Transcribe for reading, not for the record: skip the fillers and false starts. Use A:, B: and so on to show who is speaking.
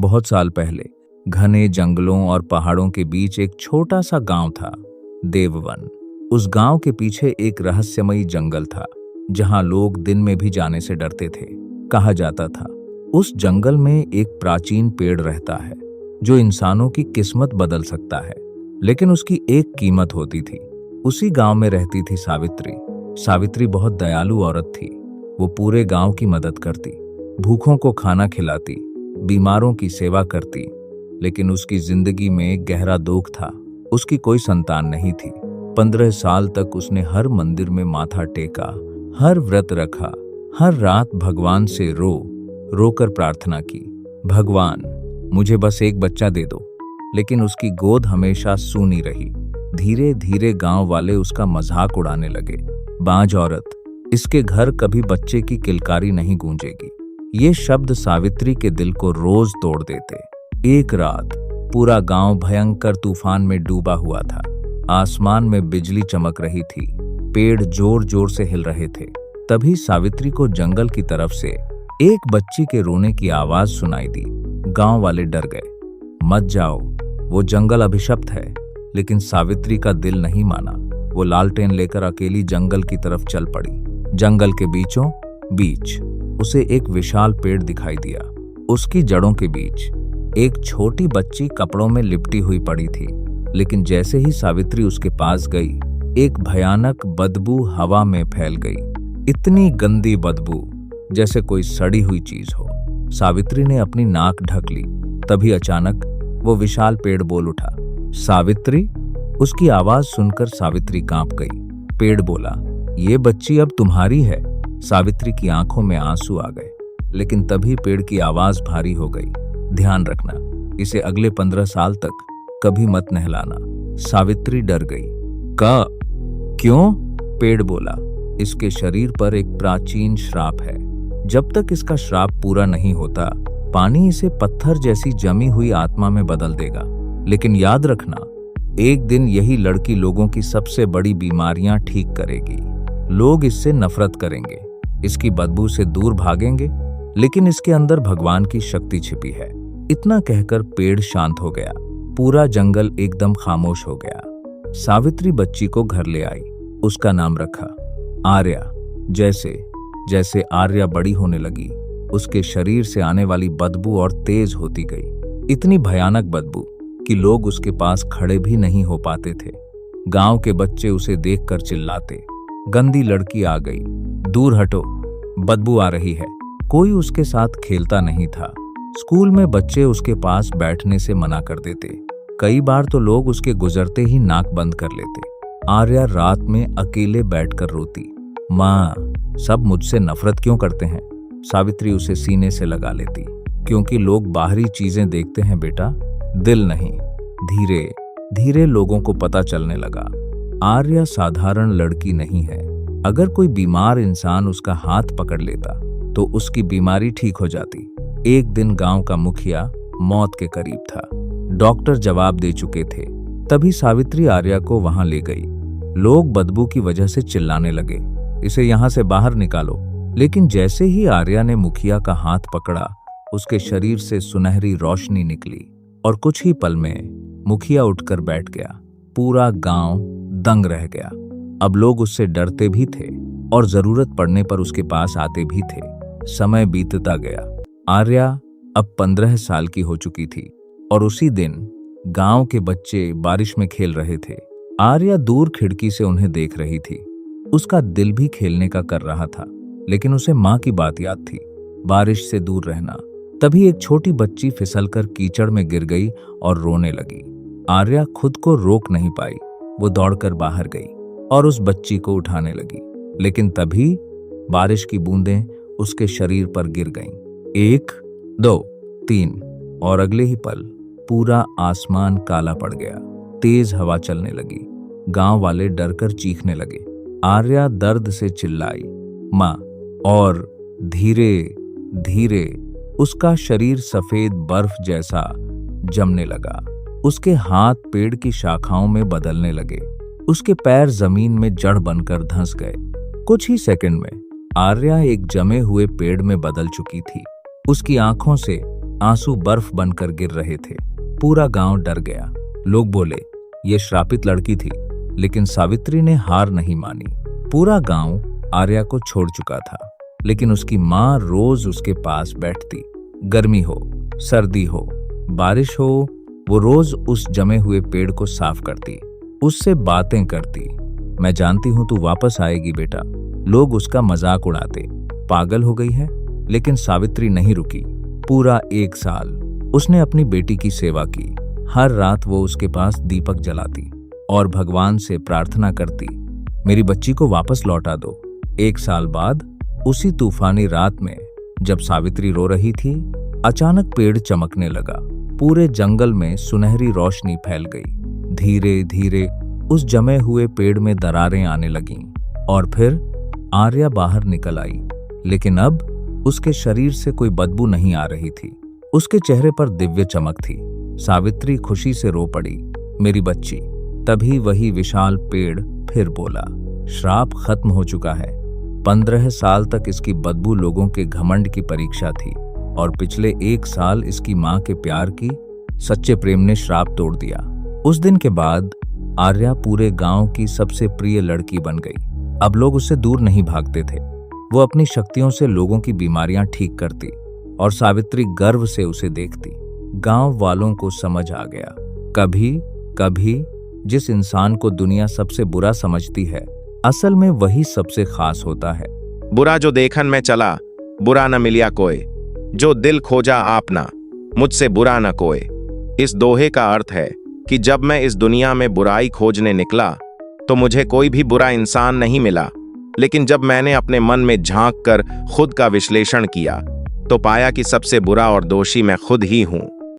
A: बहुत साल पहले घने जंगलों और पहाड़ों के बीच एक छोटा सा गांव था, देववन। उस गांव के पीछे एक रहस्यमयी जंगल था, जहां लोग दिन में भी जाने से डरते थे। कहा जाता था, उस जंगल में एक प्राचीन पेड़ रहता है जो इंसानों की किस्मत बदल सकता है, लेकिन उसकी एक कीमत होती थी। उसी गांव में रहती थी सावित्री। सावित्री बहुत दयालु औरत थी। वो पूरे गांव की मदद करती, भूखों को खाना खिलाती, बीमारों की सेवा करती। लेकिन उसकी जिंदगी में गहरा दुख था। उसकी कोई संतान नहीं थी। 15 साल तक उसने हर मंदिर में माथा टेका, हर व्रत रखा, हर रात भगवान से रो कर प्रार्थना की, भगवान मुझे बस एक बच्चा दे दो। लेकिन उसकी गोद हमेशा सूनी रही। धीरे धीरे गांव वाले उसका मजाक उड़ाने लगे। बांझ औरत, इसके घर कभी बच्चे की किलकारी नहीं गूंजेगी। ये शब्द सावित्री के दिल को रोज तोड़ देते। एक रात पूरा गांव भयंकर तूफान में डूबा हुआ था। आसमान में बिजली चमक रही थी, पेड़ जोर जोर से हिल रहे थे। तभी सावित्री को जंगल की तरफ से एक बच्ची के रोने की आवाज सुनाई दी। गांव वाले डर गए। मत जाओ, वो जंगल अभिशप्त है। लेकिन सावित्री का दिल नहीं माना। वो लालटेन लेकर अकेली जंगल की तरफ चल पड़ी। जंगल के बीचों बीच उसे एक विशाल पेड़ दिखाई दिया। उसकी जड़ों के बीच एक छोटी बच्ची कपड़ों में लिपटी हुई पड़ी थी। लेकिन जैसे ही सावित्री उसके पास गई, एक भयानक बदबू हवा में फैल गई। इतनी गंदी बदबू जैसे कोई सड़ी हुई चीज हो। सावित्री ने अपनी नाक ढक ली। तभी अचानक वो विशाल पेड़ बोल उठा, सावित्री। उसकी आवाज सुनकर सावित्री कांप गई। पेड़ बोला, ये बच्ची अब तुम्हारी है। सावित्री की आंखों में आंसू आ गए। लेकिन तभी पेड़ की आवाज भारी हो गई, ध्यान रखना, इसे अगले 15 साल तक कभी मत नहलाना। सावित्री डर गई। क्यों? पेड़ बोला, इसके शरीर पर एक प्राचीन श्राप है। जब तक इसका श्राप पूरा नहीं होता, पानी इसे पत्थर जैसी जमी हुई आत्मा में बदल देगा। लेकिन याद रखना, एक दिन यही लड़की लोगों की सबसे बड़ी बीमारियां ठीक करेगी। लोग इससे नफरत करेंगे, इसकी बदबू से दूर भागेंगे, लेकिन इसके अंदर भगवान की शक्ति छिपी है। इतना कहकर पेड़ शांत हो गया। पूरा जंगल एकदम खामोश हो गया। सावित्री बच्ची को घर ले आई। उसका नाम रखा आर्या। जैसे जैसे आर्या बड़ी होने लगी, उसके शरीर से आने वाली बदबू और तेज होती गई। इतनी भयानक बदबू कि लोग उसके पास खड़े भी नहीं हो पाते थे। गांव के बच्चे उसे देखकर चिल्लाते, गंदी लड़की आ गई, दूर हटो, बदबू आ रही है। कोई उसके साथ खेलता नहीं था। स्कूल में बच्चे उसके पास बैठने से मना कर देते। कई बार तो लोग उसके गुजरते ही नाक बंद कर लेते। आर्या रात में अकेले बैठकर रोती, माँ, सब मुझसे नफरत क्यों करते हैं? सावित्री उसे सीने से लगा लेती, क्योंकि लोग बाहरी चीजें देखते हैं बेटा, दिल नहीं। धीरे धीरे लोगों को पता चलने लगा, आर्या साधारण लड़की नहीं है। अगर कोई बीमार इंसान उसका हाथ पकड़ लेता तो उसकी बीमारी ठीक हो जाती। एक दिन गांव का मुखिया मौत के करीब था। डॉक्टर जवाब दे चुके थे। तभी सावित्री आर्या को वहां ले गई। लोग बदबू की वजह से चिल्लाने लगे, इसे यहां से बाहर निकालो। लेकिन जैसे ही आर्या ने मुखिया का हाथ पकड़ा, उसके शरीर से सुनहरी रोशनी निकली और कुछ ही पल में मुखिया उठकर बैठ गया। पूरा गांव दंग रह गया। अब लोग उससे डरते भी थे और जरूरत पड़ने पर उसके पास आते भी थे। समय बीतता गया। आर्या अब 15 साल की हो चुकी थी और उसी दिन गांव के बच्चे बारिश में खेल रहे थे। आर्या दूर खिड़की से उन्हें देख रही थी। उसका दिल भी खेलने का कर रहा था, लेकिन उसे माँ की बात याद थी, बारिश से दूर रहना। तभी एक छोटी बच्ची फिसलकर कीचड़ में गिर गई और रोने लगी। आर्या खुद को रोक नहीं पाई। वो दौड़कर बाहर गई और उस बच्ची को उठाने लगी। लेकिन तभी बारिश की बूंदें उसके शरीर पर गिर गईं। 1, 2, 3 और अगले ही पल पूरा आसमान काला पड़ गया। तेज हवा चलने लगी। गांव वाले डरकर चीखने लगे। आर्या दर्द से चिल्लाई, माँ, और धीरे धीरे उसका शरीर सफेद बर्फ जैसा जमने लगा। उसके हाथ पेड़ की शाखाओं में बदलने लगे। उसके पैर जमीन में जड़ बनकर धंस गए। कुछ ही सेकंड में आर्या एक जमे हुए पेड़ में बदल चुकी थी। उसकी आंखों से आंसू बर्फ बनकर गिर रहे थे। पूरा गांव डर गया। लोग बोले ये श्रापित लड़की थी, लेकिन सावित्री ने हार नहीं मानी। पूरा गांव आर्या को छोड़ चुका था, लेकिन उसकी माँ रोज उसके पास बैठती। गर्मी हो, सर्दी हो, बारिश हो, वो रोज उस जमे हुए पेड़ को साफ करती, उससे बातें करती। मैं जानती हूं तू वापस आएगी बेटा। लोग उसका मजाक उड़ाते, पागल हो गई है। लेकिन सावित्री नहीं रुकी। पूरा 1 साल उसने अपनी बेटी की सेवा की। हर रात वो उसके पास दीपक जलाती और भगवान से प्रार्थना करती, मेरी बच्ची को वापस लौटा दो। 1 साल बाद उसी तूफानी रात में जब सावित्री रो रही थी, अचानक पेड़ चमकने लगा। पूरे जंगल में सुनहरी रोशनी फैल गई। धीरे धीरे उस जमे हुए पेड़ में दरारें आने लगीं और फिर आर्या बाहर निकल आई। लेकिन अब उसके शरीर से कोई बदबू नहीं आ रही थी। उसके चेहरे पर दिव्य चमक थी। सावित्री खुशी से रो पड़ी, मेरी बच्ची। तभी वही विशाल पेड़ फिर बोला, श्राप खत्म हो चुका है। 15 साल तक इसकी बदबू लोगों के घमंड की परीक्षा थी, और पिछले 1 साल इसकी माँ के प्यार की सच्चे प्रेम ने श्राप तोड़ दिया। उस दिन के बाद आर्या पूरे गांव की सबसे प्रिय लड़की बन गई। अब लोग उससे दूर नहीं भागते थे। वो अपनी शक्तियों से लोगों की बीमारियां ठीक करती और सावित्री गर्व से उसे देखती। गांव वालों को समझ आ गया, कभी कभी जिस इंसान को दुनिया सबसे बुरा समझती है, असल में वही सबसे खास होता है।
B: बुरा जो देखन में चला, बुरा न मिलिया कोई, जो दिल खोजा आपना, मुझसे बुरा न कोई। इस दोहे का अर्थ है कि जब मैं इस दुनिया में बुराई खोजने निकला तो मुझे कोई भी बुरा इंसान नहीं मिला, लेकिन जब मैंने अपने मन में झांक कर खुद का विश्लेषण किया तो पाया कि सबसे बुरा और दोषी मैं खुद ही हूं।